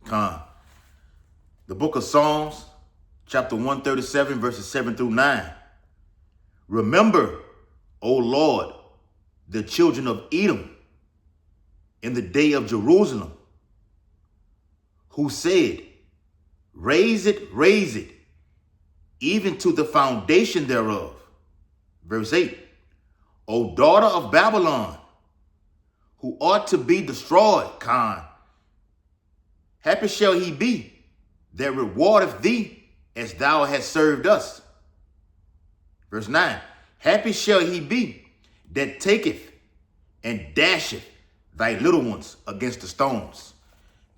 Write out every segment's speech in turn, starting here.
Con. The book of Psalms, chapter 137, verses 7 through 9. Remember, O Lord, the children of Edom in the day of Jerusalem, who said, raise it, even to the foundation thereof. Verse 8, O daughter of Babylon, who ought to be destroyed, Con. Happy shall he be that rewardeth thee as thou hast served us. Verse 9, happy shall he be that taketh and dasheth thy little ones against the stones,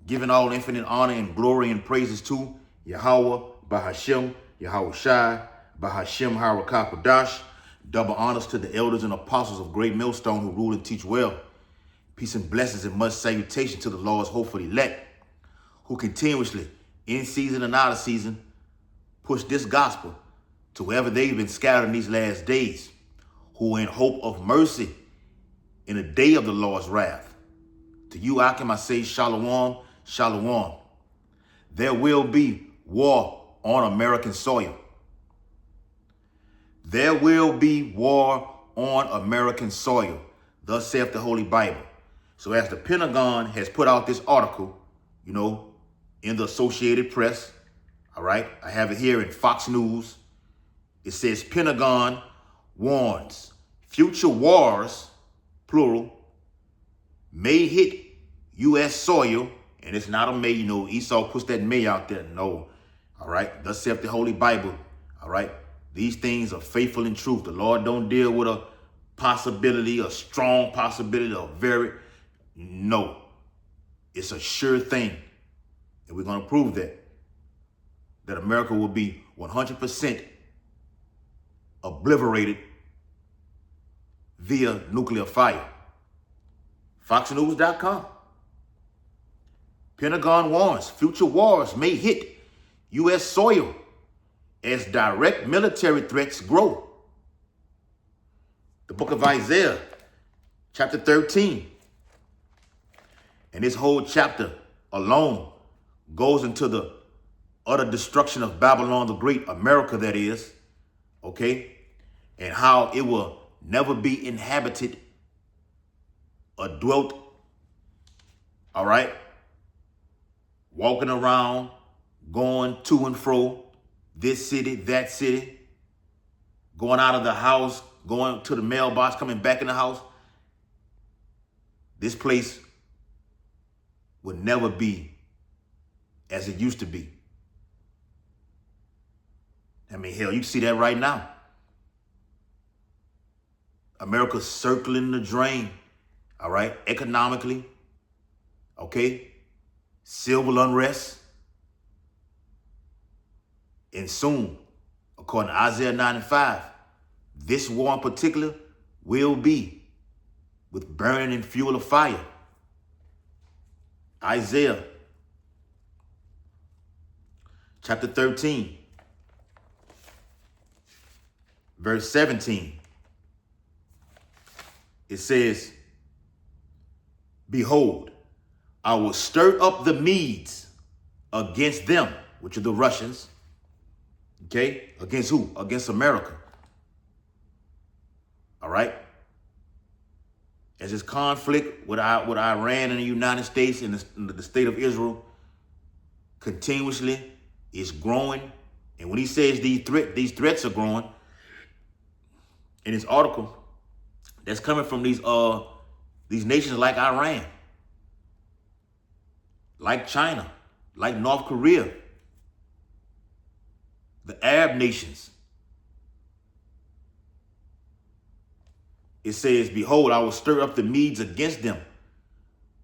giving all infinite honor and glory and praises to Yahweh, Bahashem, Yahweh Shai, Bahashem, Harakah Kodash. Double honors to the elders and apostles of Great Millstone who rule and teach well. Peace and blessings and much salutation to the Lord's hopeful elect, who continuously, in season and out of season, push this gospel to wherever they've been scattered in these last days, who are in hope of mercy in the day of the Lord's wrath. To you, Akim, I say, Shalom, Shalom. There will be war on American soil. There will be war on American soil. Thus saith the Holy Bible. So as the Pentagon has put out this article, in the Associated Press, all right, I have it here in Fox News. It says Pentagon warns future wars, plural, may hit U.S. soil. And it's not a may, Esau puts that may out there. No, all right, thus saith the Holy Bible, all right. These things are faithful in truth. The Lord don't deal with a possibility, a strong possibility, no. It's a sure thing. And we're going to prove that America will be 100% obliterated via nuclear fire. FoxNews.com. Pentagon warns future wars may hit U.S. soil as direct military threats grow. The book of Isaiah, chapter 13. And this whole chapter alone goes into the utter destruction of Babylon the Great, America that is, okay? And how it will never be inhabited or dwelt, all right? Walking around, going to and fro, this city, that city, going out of the house, going to the mailbox, coming back in the house. This place would never be as it used to be. I mean, hell, you can see that right now. America's circling the drain, all right, economically, okay, civil unrest. And soon, according to Isaiah 9:5, this war in particular will be with burning and fuel of fire. Isaiah chapter 13, verse 17. It says, behold, I will stir up the Medes against them, which are the Russians. Okay, against who? Against America. All right. As this conflict with Iran and the United States and the state of Israel continuously is growing. And when he says these threats are growing, in his article, that's coming from these nations like Iran, like China, like North Korea, the Arab nations. It says, behold, I will stir up the Medes against them,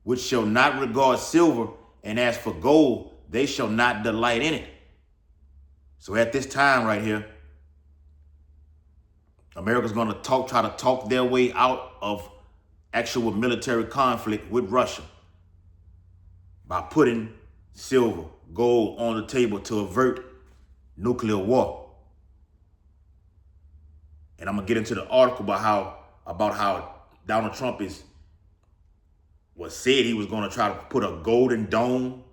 which shall not regard silver, and as for gold, they shall not delight in it. So at this time right here, America's going to try to talk their way out of actual military conflict with Russia by putting silver, gold on the table to avert nuclear war. And I'm gonna get into the article about how Donald Trump said he was gonna try to put a golden dome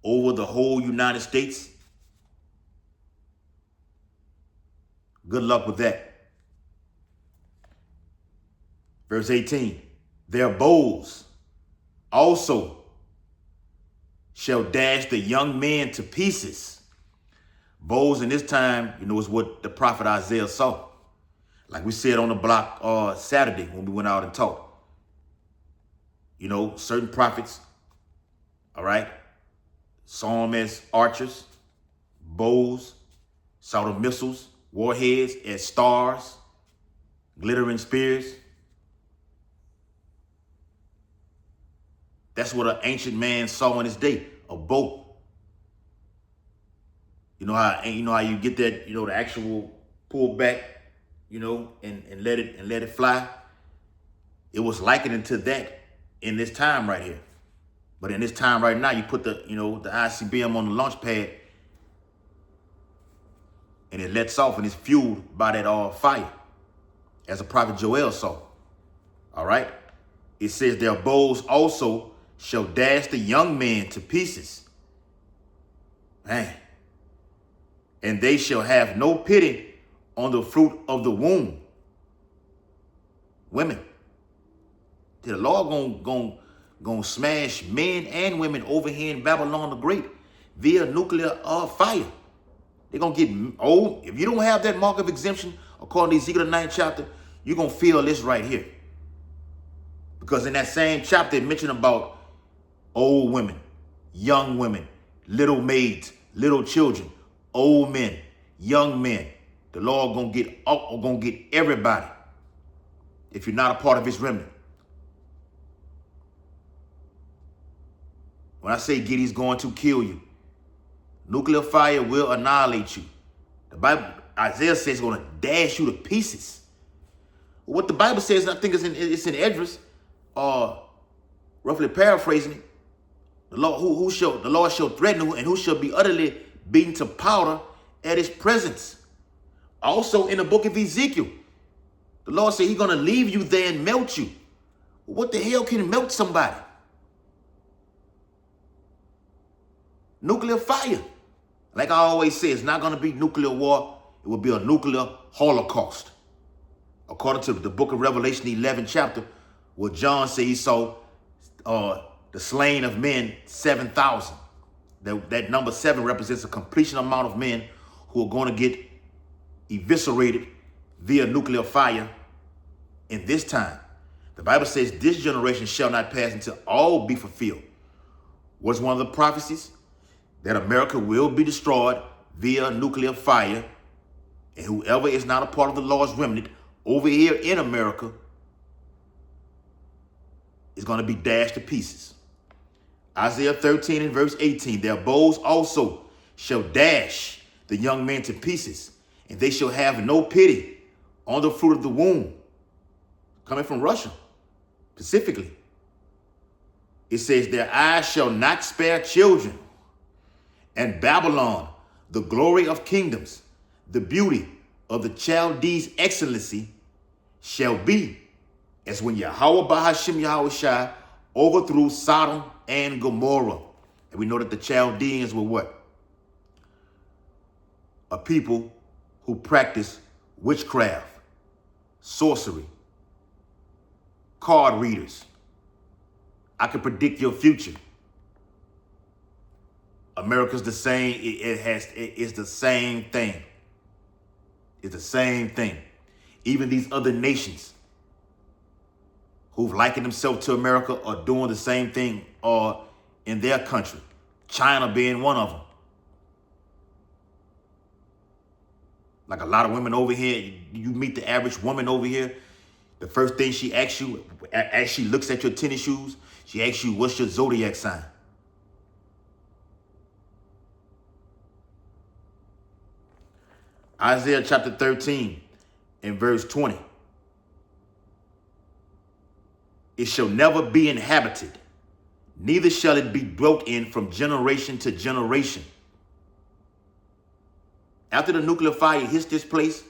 over the whole United States. Good luck with that. Verse 18, their bows also shall dash the young men to pieces. Bows in this time, is what the prophet Isaiah saw. Like we said on the block Saturday when we went out and taught. Certain prophets, all right, saw them as archers, bows, saw the missiles, warheads as stars, glittering spears. That's what an ancient man saw in his day, a bow. You know how you get that, the actual pull back, and let it fly. It was likened to that in this time right here. But in this time right now, you put the ICBM on the launch pad and it lets off and it's fueled by that fire, as the prophet Joel saw. All right. It says their bows also shall dash the young men to pieces. Man. And they shall have no pity on the fruit of the womb. Women. The Lord gonna smash men and women over here in Babylon the Great via nuclear fire. They're gonna get old. If you don't have that mark of exemption, according to Ezekiel the 9th chapter, you're gonna feel this right here. Because in that same chapter, it mentioned about old women, young women, little maids, little children, old men, young men. The Lord gonna get everybody if you're not a part of his remnant. When I say get, he's going to kill you. Nuclear fire will annihilate you. The Bible, Isaiah says, it's going to dash you to pieces. What the Bible says, I think it's in Esdras, roughly paraphrasing it. The Lord shall threaten you, and who shall be utterly beaten to powder at his presence. Also in the book of Ezekiel, the Lord said he's going to leave you there and melt you. What the hell can melt somebody? Nuclear fire. Like I always say, it's not going to be nuclear war. It will be a nuclear holocaust. According to the book of Revelation, the 11th chapter, where John said he saw the slain of men, 7,000. That number 7 represents a completion amount of men who are going to get eviscerated via nuclear fire in this time. The Bible says this generation shall not pass until all be fulfilled. What's one of the prophecies? That America will be destroyed via nuclear fire, and whoever is not a part of the Lord's remnant over here in America is going to be dashed to pieces. Isaiah 13 and verse 18, their bows also shall dash the young men to pieces, and they shall have no pity on the fruit of the womb. Coming from Russia, specifically. It says, their eyes shall not spare children. And Babylon, the glory of kingdoms, the beauty of the Chaldees' excellency, shall be as when Yahweh Bahashim Yahushua overthrew Sodom and Gomorrah. And we know that the Chaldeans were what? A people who practiced witchcraft, sorcery, card readers. I can predict your future. America's the same. It's the same thing. It's the same thing. Even these other nations who've likened themselves to America are doing the same thing in their country. China being one of them. Like a lot of women over here, you meet the average woman over here, the first thing she asks you, as she looks at your tennis shoes, she asks you, what's your zodiac sign? Isaiah chapter 13 and verse 20. It shall never be inhabited, neither shall it be dwelt in from generation to generation. After the nuclear fire hits this place,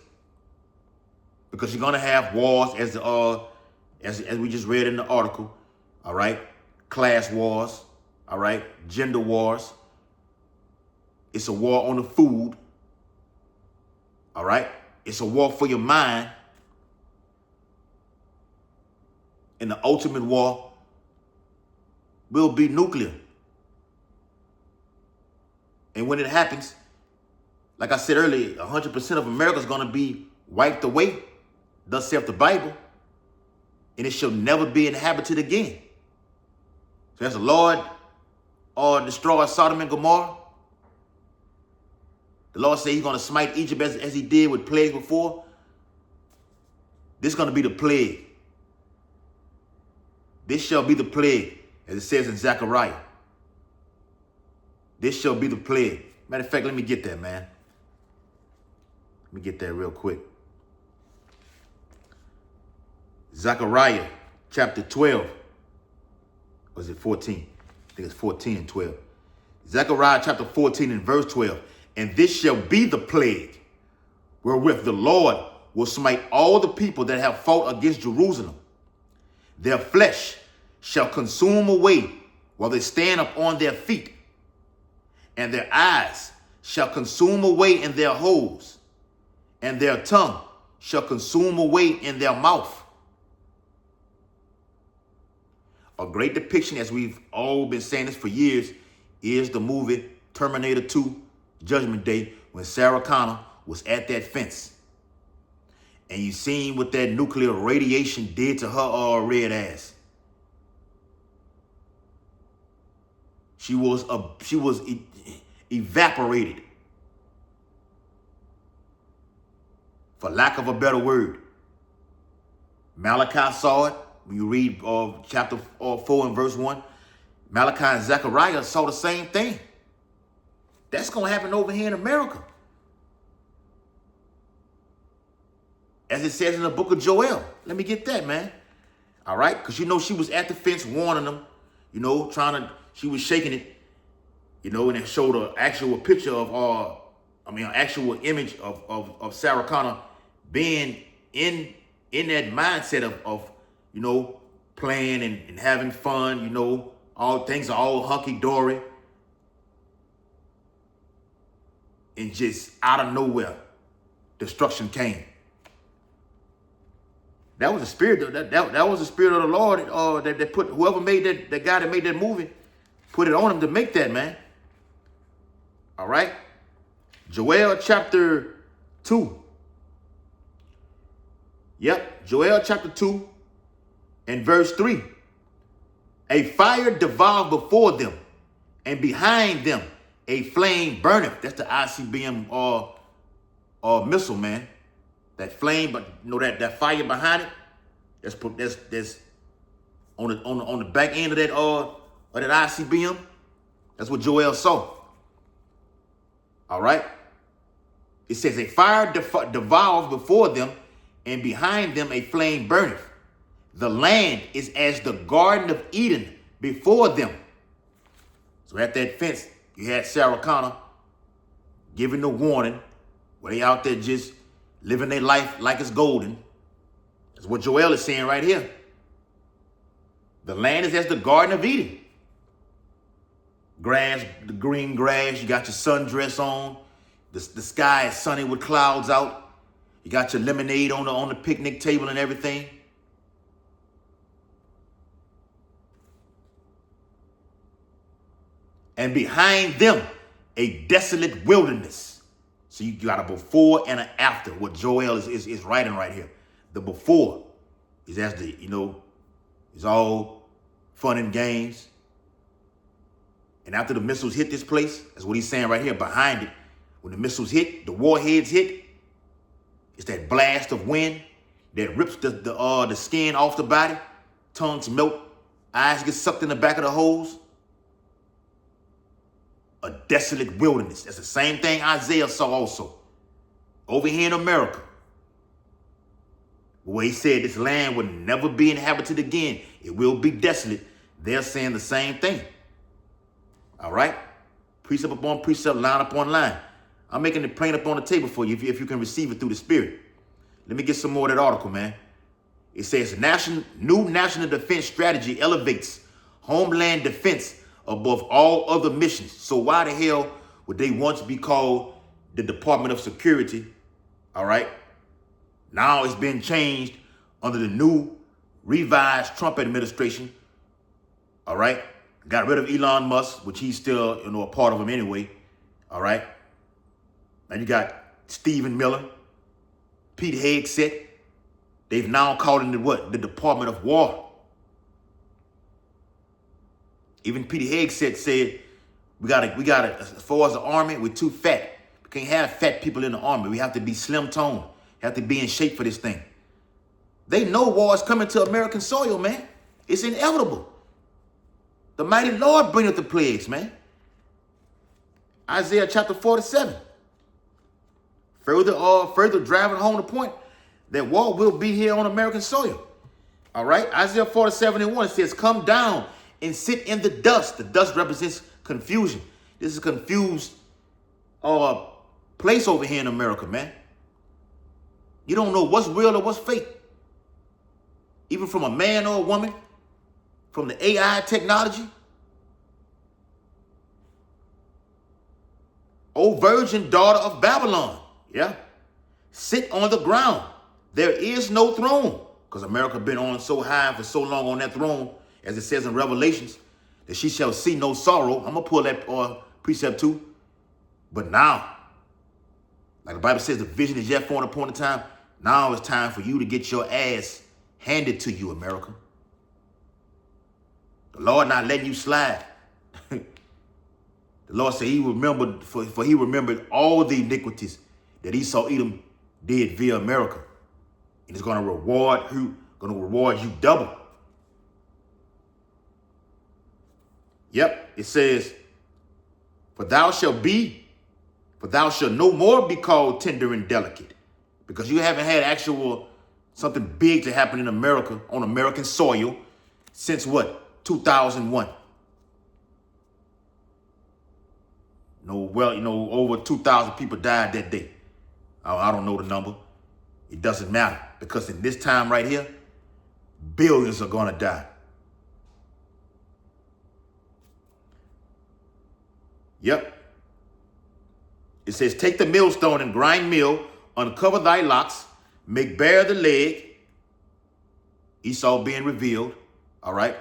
because you're going to have wars as we just read in the article, all right? Class wars, all right? Gender wars, It's a war on the food. All right? It's a war for your mind. And the ultimate war will be nuclear. And when it happens, like I said earlier, 100% of America is going to be wiped away, thus saith the Bible, and it shall never be inhabited again. So as the Lord destroyed Sodom and Gomorrah, the Lord said he's going to smite Egypt as he did with plagues before. This is going to be the plague. This shall be the plague, as it says in Zechariah. This shall be the plague. Matter of fact, let me get that, man. Let me get that real quick. Zechariah chapter 12. Or is it 14? I think it's 14 and 12. Zechariah chapter 14 and verse 12. And this shall be the plague wherewith the Lord will smite all the people that have fought against Jerusalem. Their flesh shall consume away while they stand upon their feet, and their eyes shall consume away in their holes, and their tongue shall consume away in their mouth. A great depiction, as we've all been saying this for years, is the movie Terminator 2, Judgment Day, when Sarah Connor was at that fence. And you seen what that nuclear radiation did to her red ass. She was evaporated, for lack of a better word. Malachi saw it. When you read chapter 4 and verse 1, Malachi and Zechariah saw the same thing. That's going to happen over here in America. As it says in the book of Joel. Let me get that, man. All right? Because you know she was at the fence warning them, you know, she was shaking it, you know, and it showed an actual picture of, an actual image of Sarah Connor being in that mindset of you know, playing and having fun, you know, all things are all hunky-dory. And just out of nowhere, destruction came. That was the spirit. That was the spirit of the Lord. That put whoever made that guy that made that movie, put it on him to make that, man. All right. Joel chapter 2. Yep. Joel chapter 2 and verse 3. A fire devoured before them, and behind them a flame burneth. That's the ICBM missile, man. That flame, but you know that fire behind it. That's on the back end of that ICBM. That's what Joel saw. All right. It says a fire devours before them, and behind them a flame burneth. The land is as the Garden of Eden before them. So at that fence, you had Sarah Connor giving the warning, where they out there just living their life like it's golden. That's what Joel is saying right here. The land is as the Garden of Eden. Grass, the green grass, you got your sundress on. The sky is sunny with clouds out. You got your lemonade on the picnic table and everything. And behind them, a desolate wilderness. So you got a before and an after, what Joel is writing right here. The before is as the, you know, it's all fun and games. And after the missiles hit this place, that's what he's saying right here, behind it. When the missiles hit, the warheads hit, it's that blast of wind that rips the skin off the body, tongues melt, eyes get sucked in the back of the holes. A desolate wilderness. That's the same thing Isaiah saw also. Over here in America, where he said this land will never be inhabited again. It will be desolate. They're saying the same thing. All right? Precept upon precept, line upon line. I'm making it plain up on the table for you if you can receive it through the Spirit. Let me get some more of that article, man. It says, new national defense strategy elevates homeland defense above all other missions. So why the hell what they once be called the Department of Security, all right? Now it's been changed under the new revised Trump administration, all right? Got rid of Elon Musk, which he's still, a part of him anyway, all right? Now you got Stephen Miller, Pete Hegseth. They've now called him the Department of War. Even Pete Hegseth said, we gotta, as far as the army, we're too fat. We can't have fat people in the army. We have to be slim-toned. Have to be in shape for this thing. They know war is coming to American soil, man. It's inevitable. The mighty Lord bringeth the plagues, man. Isaiah chapter 47. Further driving home the point that war will be here on American soil. All right? Isaiah 47:1, it says, come down and sit in the dust. The dust represents confusion. This is a confused place over here in America, man. You don't know what's real or what's fake. Even from a man or a woman, from the AI technology. O virgin daughter of Babylon, yeah, sit on the ground. There is no throne. Because America been on so high for so long on that throne, as it says in Revelations, that she shall see no sorrow. I'm going to pull that precept too. But now, like the Bible says, the vision is yet for an appointed time. Now it's time for you to get your ass handed to you, America. The Lord not letting you slide. The Lord said he remembered, for he remembered all the iniquities that Esau Edom did via America. And it's going to reward you double. Yep, it says, for thou shalt no more be called tender and delicate. Because you haven't had something big to happen in America, on American soil, since what? 2001. Over 2,000 people died that day. I don't know the number. It doesn't matter. Because in this time right here, billions are going to die. Yep. It says, take the millstone and grind meal, uncover thy locks, make bare the leg. Esau being revealed. All right.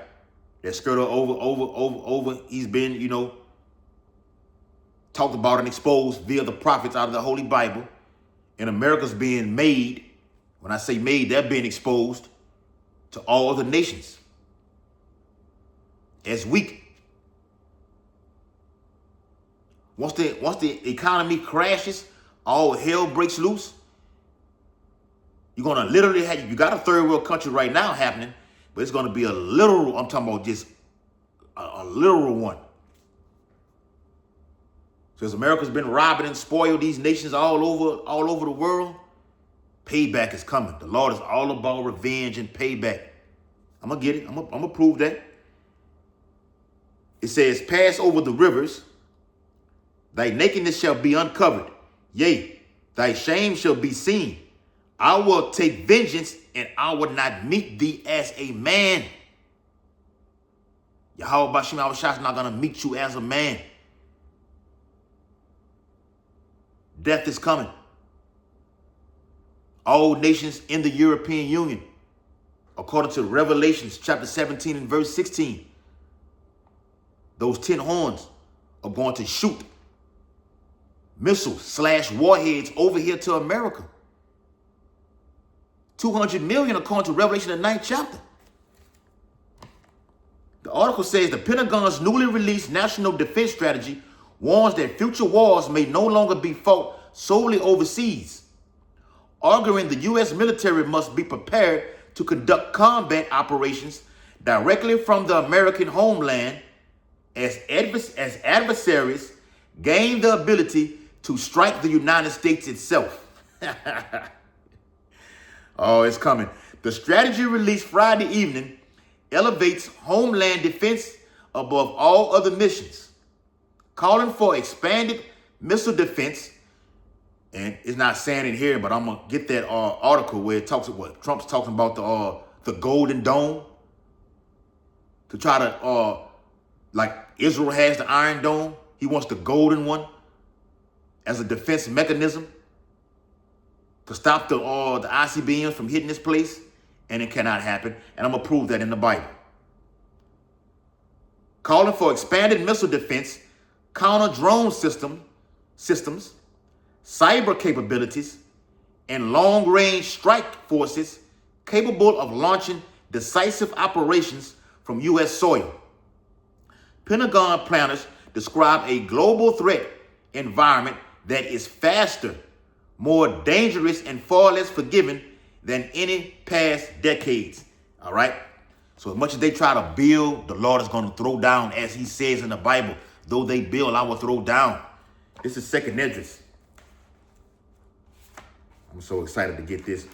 That skirt over. He's been, talked about and exposed via the prophets out of the Holy Bible. And America's being made. When I say made, they're being exposed to all other nations as weak. Once the economy crashes, all hell breaks loose. You're going to literally you got a third world country right now happening, but it's going to be a literal, I'm talking about just a literal one. Because America's been robbing and spoiled these nations all over the world, payback is coming. The Lord is all about revenge and payback. I'm going to get it. I'm going to prove that. It says, pass over the rivers. Thy nakedness shall be uncovered. Yea, thy shame shall be seen. I will take vengeance, and I will not meet thee as a man. Yahweh Bashim Awashah is not going to meet you as a man. Death is coming. All nations in the European Union, according to Revelations chapter 17 and verse 16, those 10 horns are going to shoot missiles / warheads over here to America. 200 million according to Revelation, the 9th chapter. The article says the Pentagon's newly released National Defense Strategy warns that future wars may no longer be fought solely overseas, arguing the U.S. military must be prepared to conduct combat operations directly from the American homeland as adversaries gain the ability to strike the United States itself. Oh, it's coming. The strategy released Friday evening elevates homeland defense above all other missions, calling for expanded missile defense. And it's not saying it here, but I'm going to get that article where it talks about what Trump's talking about the Golden Dome, to try to, like Israel has the Iron Dome. He wants the golden one as a defense mechanism to stop the ICBMs from hitting this place, and it cannot happen. And I'm going to prove that in the Bible. Calling for expanded missile defense, counter-drone systems, cyber capabilities, and long-range strike forces capable of launching decisive operations from U.S. soil. Pentagon planners describe a global threat environment that is faster, more dangerous, and far less forgiving than any past decades. All right? So as much as they try to build, the Lord is going to throw down, as he says in the Bible. Though they build, I will throw down. This is 2nd Esdras. I'm so excited to get this.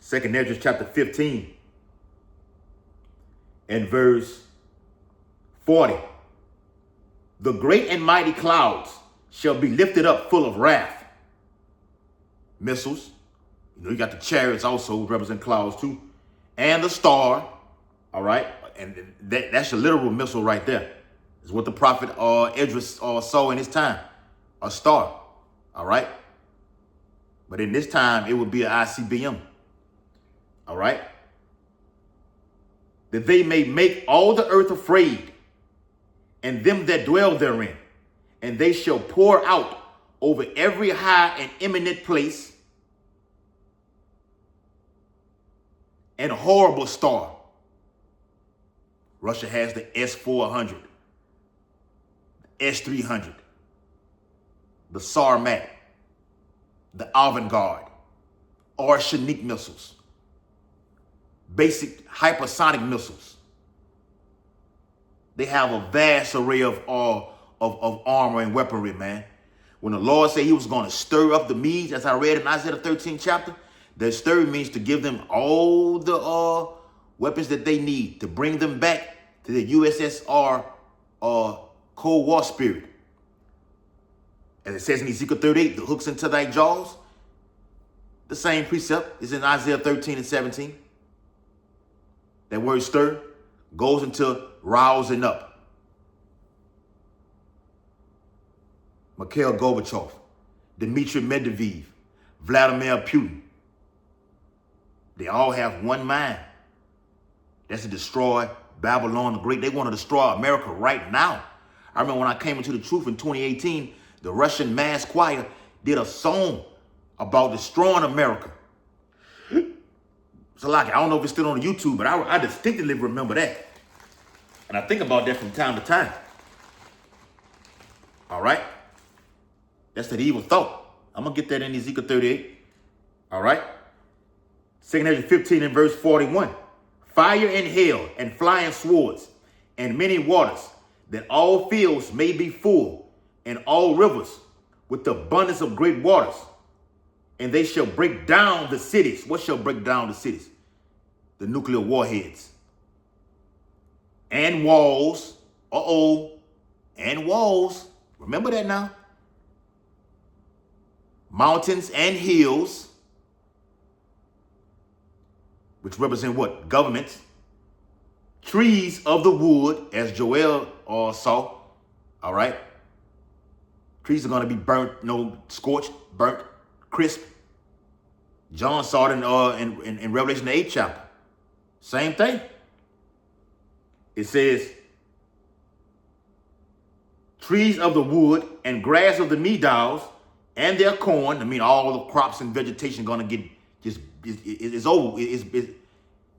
2nd Esdras chapter 15 and verse 40. The great and mighty clouds shall be lifted up full of wrath. Missiles. You know, you got the chariots also represent clouds too. And the star. All right. And that's a literal missile right there. It's what the prophet Esdras saw in his time. A star. All right. But in this time, it would be an ICBM. All right. That they may make all the earth afraid, and them that dwell therein, and they shall pour out over every high and eminent place and horrible star. Russia has the S-400, the S-300, the Sarmat, the Avangard, Oceanic missiles, basic hypersonic missiles. They have a vast array of armor and weaponry, man. When the Lord said he was going to stir up the Medes, as I read in Isaiah 13 chapter, that stir means to give them all the weapons that they need to bring them back to the USSR Cold War spirit. As it says in Ezekiel 38, the hooks into thy jaws. The same precept is in Isaiah 13 and 17. That word stir goes into rousing up. Mikhail Gorbachev, Dmitry Medvedev, Vladimir Putin. They all have one mind. That's to destroy Babylon the Great. They want to destroy America right now. I remember when I came into the truth in 2018, the Russian mass choir did a song about destroying America. So like, I don't know if it's still on YouTube, but I distinctly remember that. And I think about that from time to time. All right? That's that evil thought. I'm going to get that in Ezekiel 38. All right? 2nd Esdras 15 and verse 41. Fire and hail and flying swords and many waters, that all fields may be full, and all rivers with the abundance of great waters. And they shall break down the cities. What shall break down the cities? The nuclear warheads. And walls. And walls. Remember that now. Mountains and hills. Which represent what? Governments. Trees of the wood, as Joel saw. All right. Trees are going to be burnt, scorched, burnt, crisp. John saw it in Revelation the 8th chapter. Same thing. It says, trees of the wood and grass of the meadows and their corn. I mean, all the crops and vegetation going to get it's over. It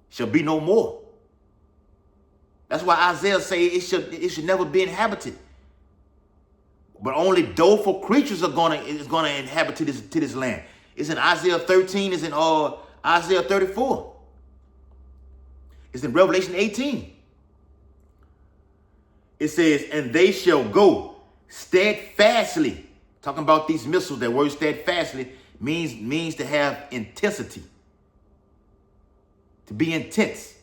shall be no more. That's why Isaiah say it should never be inhabited. But only doleful creatures is gonna inhabit to this land. It's in Isaiah 13. It's in Isaiah 34. It's in Revelation 18. It says, and they shall go steadfastly. Talking about these missiles, that word steadfastly means to have intensity. To be intense.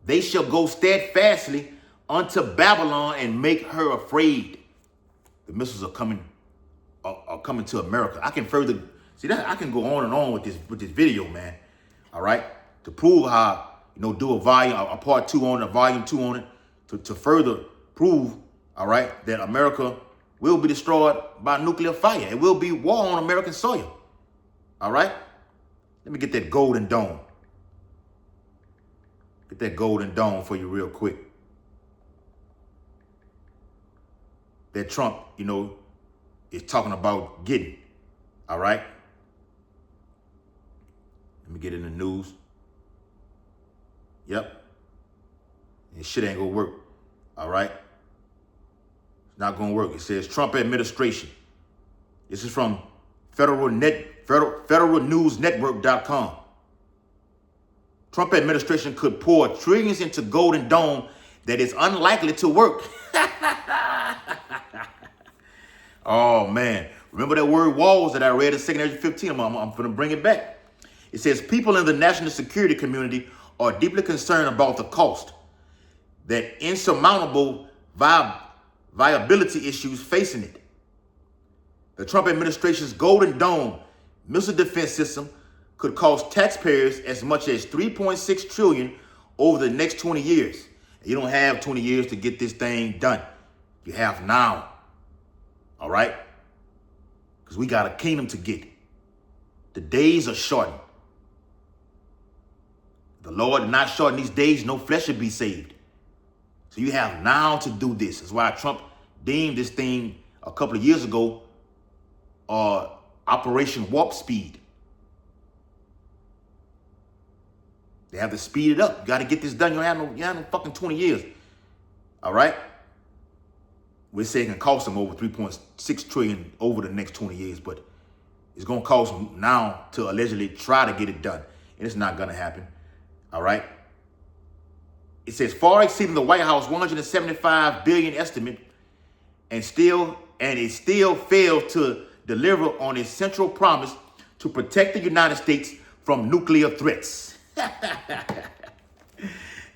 They shall go steadfastly unto Babylon and make her afraid. The missiles are coming to America. I can further see that. I can go on and on with this video, man. All right, to prove how do a part 2 on it, a volume 2 on it, to further prove, all right, that America will be destroyed by nuclear fire. It will be war on American soil. All right? Let me get that golden dome. Get that golden dome for you real quick. That Trump, is talking about getting. All right? Let me get in the news. Yep. And shit ain't gonna work. All right? It's not gonna work. It says Trump administration. This is from federalnewsnetwork.com. Trump administration could pour trillions into golden dome that is unlikely to work. Oh man. Remember that word walls that I read in 2nd Ezra 15? I'm gonna bring it back. It says people in the national security community are deeply concerned about the cost, that insurmountable viability issues facing it. The Trump administration's Golden Dome missile defense system could cost taxpayers as much as $3.6 trillion over the next 20 years. You don't have 20 years to get this thing done. You have now. All right? Because we got a kingdom to get. The days are shortened. The Lord did not shorten these days, no flesh should be saved. So you have now to do this. That's why Trump deemed this thing a couple of years ago Operation Warp Speed. They have to speed it up. You got to get this done. You don't have no fucking 20 years. All right? We're saying it can cost them over $3.6 trillion over the next 20 years, but it's going to cost them now to allegedly try to get it done. And it's not going to happen. All right? It says far exceeding the White House $175 billion estimate, and it still failed to deliver on its central promise to protect the United States from nuclear threats.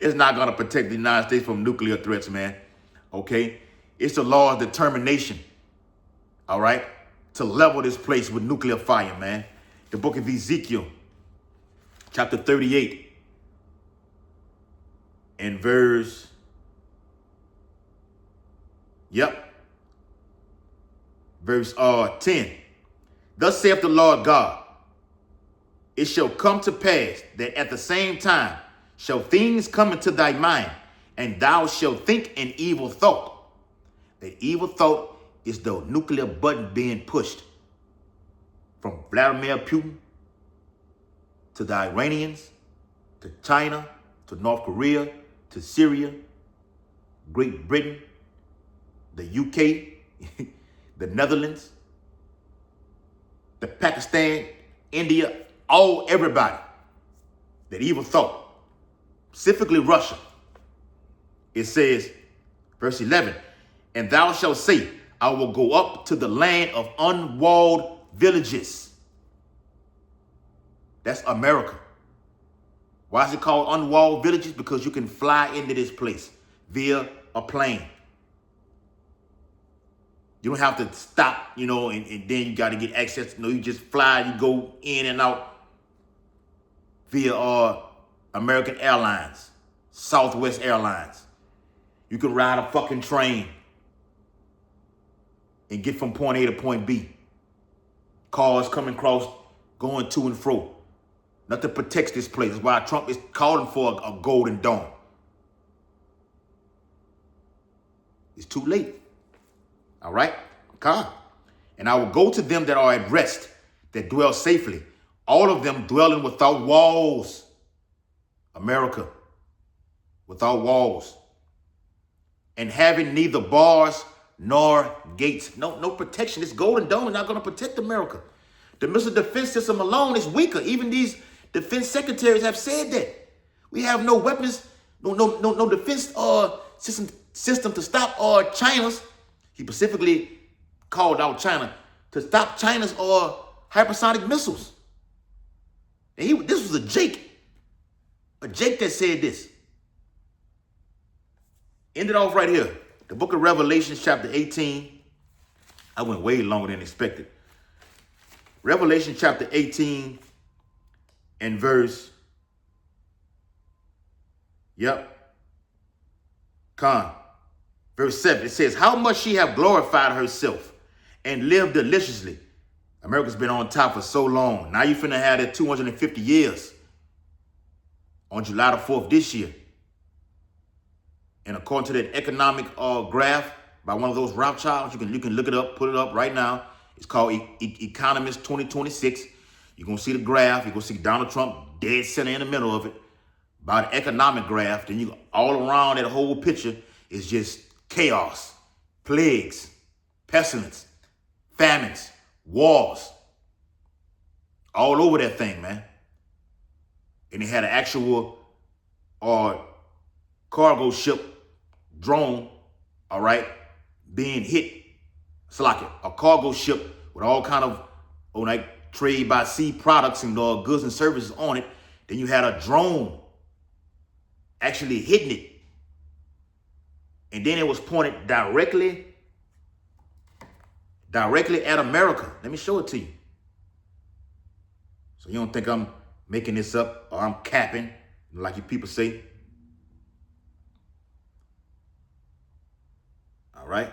It's not going to protect the United States from nuclear threats, man. Okay? It's the Lord's determination, all right, to level this place with nuclear fire, man. The book of Ezekiel, chapter 38, and verse, verse 10. Thus saith the Lord God, it shall come to pass that at the same time shall things come into thy mind, and thou shalt think an evil thought. The evil thought is the nuclear button being pushed from Vladimir Putin to the Iranians, to China, to North Korea, to Syria, Great Britain, the UK, the Netherlands, the Pakistan, India, everybody. That evil thought, specifically Russia. It says, verse 11, and thou shalt say, I will go up to the land of unwalled villages. That's America. Why is it called unwalled villages? Because you can fly into this place via a plane. You don't have to stop, and then you got to get access. You just fly, you go in and out via American Airlines, Southwest Airlines. You can ride a fucking train and get from point A to point B. Cars coming across, going to and fro. Nothing protects this place. That's why Trump is calling for a golden dome. It's too late. All right? God. And I will go to them that are at rest, that dwell safely. All of them dwelling without walls. America. Without walls. And having neither bars nor gates. No protection. This golden dome is not going to protect America. The missile defense system alone is weaker. Even these defense secretaries have said that. We have no weapons, no defense system to stop China's. He specifically called out China to stop China's hypersonic missiles. And this was a Jake that said this. Ended off right here. The book of Revelation, chapter 18. I went way longer than expected. Revelation chapter 18 and verse, 5. Verse 7, it says, how much she have glorified herself and lived deliciously. America's been on top for so long. Now you finna have that 250 years on July the 4th this year. And according to that economic graph by one of those Rothschilds, you can look it up, put it up right now. It's called Economist 2026. You're going to see the graph. You're going to see Donald Trump dead center in the middle of it. By the economic graph, then you all around that whole picture is just chaos, plagues, pestilence, famines, wars, all over that thing, man. And they had an actual cargo ship drone, all right, being hit. It's like a cargo ship with all kind of like trade by sea products and goods and services on it. Then you had a drone actually hitting it. And then it was pointed directly at America. Let me show it to you. So you don't think I'm making this up or I'm capping, like you people say. All right.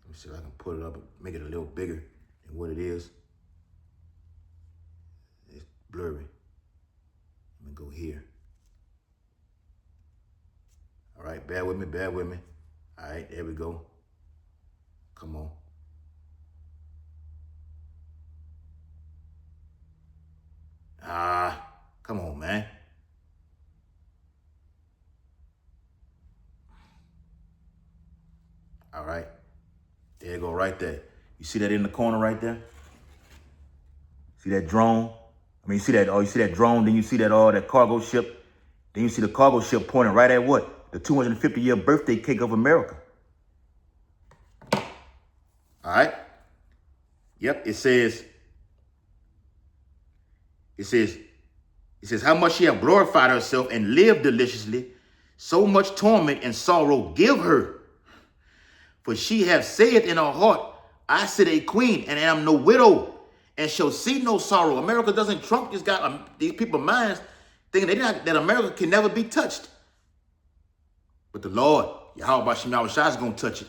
Let me see if I can put it up and make it a little bigger than what it is. It's blurry. Let me go here. All right, bear with me, bear with me. All right, there we go. Come on. Come on, man. All right, there you go, right there. You see that in the corner right there? See that drone? I mean, you see that? Oh, you see that drone? Then you see that that cargo ship. Then you see the cargo ship pointing right at what? The 250-year birthday cake of America. All right. Yep. It says, how much she have glorified herself and lived deliciously, so much torment and sorrow give her. For she hath said in her heart, I sit a queen and am no widow, and shall see no sorrow. America doesn't. Trump just got these people's minds thinking that America can never be touched. But the Lord, Yahweh Shem Yahushua, is going to touch it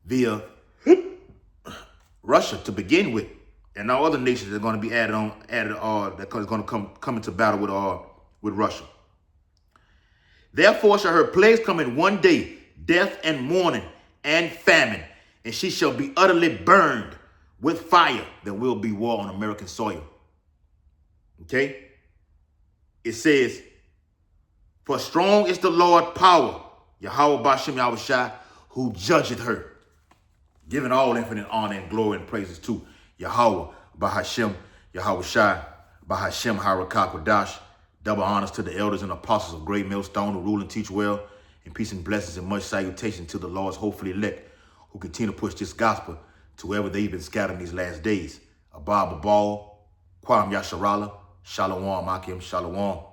via Russia to begin with. And all other nations are going to be added that's going to come into battle with Russia. Therefore shall her plagues come in one day, death and mourning and famine, and she shall be utterly burned with fire. There will be war on American soil. Okay? It says, for strong is the Lord power, Yahweh Bashem Yahushua, who judgeth her. Giving all infinite honor and glory and praises to Yahweh Bahashem Yahushua Bahashem Harakah Kodash. Double honors to the elders and apostles of Great Millstone who rule and teach well. And peace and blessings and much salutation to the Lord's hopefully elect who continue to push this gospel to wherever they've been scattered in these last days. Abba Babal, Kwam Yasharala, Shalom Akim, Shalom.